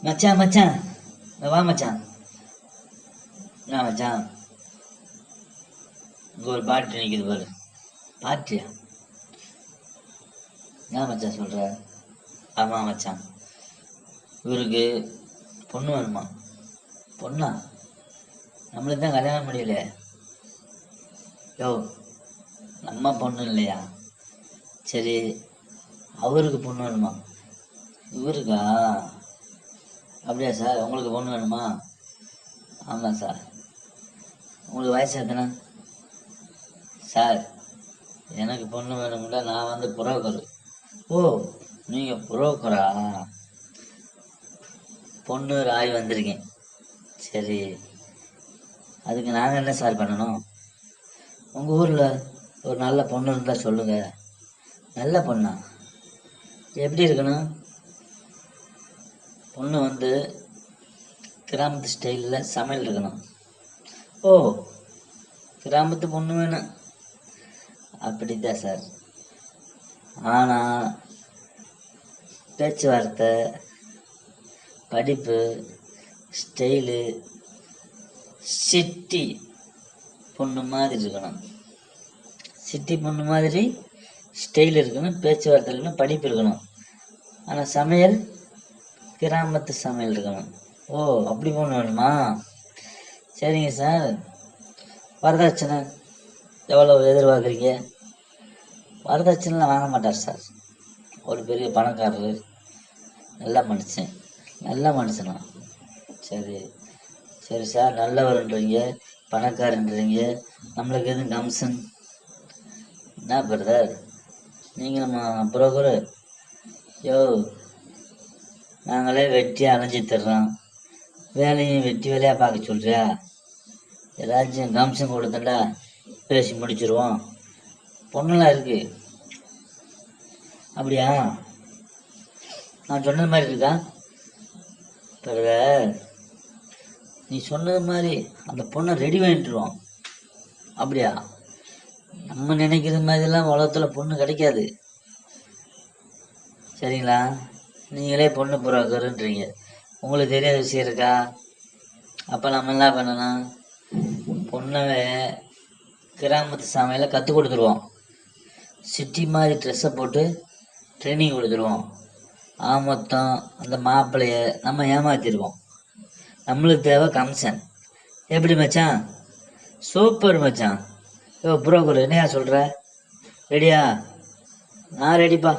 மச்சான் மச்சான் வா மச்சான். என்ன மச்சான், இங்கே ஒரு பாட்டு நிற்கிது பாரு. பாட்டியா? என்ன மச்சான் சொல்கிற? ஆமாம் மச்சான், இவருக்கு பொண்ணு வேணுமா? பொண்ணா? நம்மளுக்கு தான் கல்யாணம் முடியல. யோ, நம்ம பொண்ணு இல்லையா? சரி, அவருக்கு பொண்ணு வேணுமா? இவருக்கா? அப்படியா சார், உங்களுக்கு பொண்ணு வேணுமா? ஆமாம் சார். உங்களுக்கு வயசு எத்தனை சார்? எனக்கு பொண்ணு வேணும்ல, நான் வந்து புரோக்கர். ஓ, நீங்கள் புரோக்கரா? பொண்ணு ராய் வந்திருக்கேன். சரி, அதுக்கு நாங்கள் என்ன சார் பண்ணணும்? உங்கள் ஊரில் ஒரு நல்ல பொண்ணு இருந்தால் சொல்லுங்கள். நல்ல பொண்ணா? எப்படி இருக்கணும்? பொண்ணு வந்து கிராமத்து ஸ்டைலில் சமையல் இருக்கணும். ஓ, கிராமத்து பொண்ணு வேணும். அப்படித்தான் சார். ஆனால் பேச்சுவார்த்தை, படிப்பு, ஸ்டைலு சிட்டி பொண்ணு மாதிரி இருக்கணும். சிட்டி பொண்ணு மாதிரி ஸ்டைல் இருக்கணும், பேச்சுவார்த்தை இருக்கணும், படிப்பு இருக்கணும். ஆனால் சமையல் கிராமத்து சமையல் இருக்கணும். ஓ, அப்படி பொண்ணு வேணுமா? சரிங்க சார். வரதட்சணை எவ்வளோ எதிர்பார்க்குறீங்க? வரதட்சணைலாம் வாங்க மாட்டார் சார். ஒரு பெரிய பணக்காரர், நல்ல மனுஷன். நல்ல மனுஷனா? சரி சரி சார், நல்லவர்ன்றீங்க, பணக்காரன்றீங்க, நம்மளுக்கு எதுவும் கமிஷன்? என்ன பிரதர், நீங்கள் நம்ம புரோக்கரு? யோ, நாங்களே வெட்டியாக அலைஞ்சி தர்றோம், வேலையும் வெட்டி வேலையாக பார்க்க சொல்கிறியா? ஏதாச்சும் கமிஷன் கொடுத்தண்டா பேசி முடிச்சிருவோம். பொண்ணெல்லாம் இருக்கு. அப்படியா? நான் சொன்னது மாதிரி இருக்கா? பிரதர், நீ சொன்னது மாதிரி அந்த பொண்ணை ரெடி பண்ணிட்டுருவோம். அப்படியா? நம்ம நினைக்கிற மாதிரிலாம் உலகத்தில் பொண்ணு கிடைக்காது. சரிங்களா? நீங்களே பொண்ணு புரோக்கருன்றீங்க, உங்களுக்கு தெரியாத விஷயம் இருக்கா? அப்போ நம்ம என்ன பண்ணணும்? பொண்ணவே கிராமத்து சமையலை கற்றுக் கொடுத்துருவோம். சிட்டி மாதிரி ட்ரெஸ்ஸை போட்டு ட்ரைனிங் கொடுத்துருவோம். மொத்தம் அந்த மாப்பிள்ளைய நம்ம ஏமாற்றிடுவோம். நம்மளுக்கு தேவை கமிஷன். எப்படி மச்சான்? சூப்பர் மச்சான். யோ புரோக்கர், என்னையா சொல்கிற? ரெடியா? நான் ரெடிப்பா.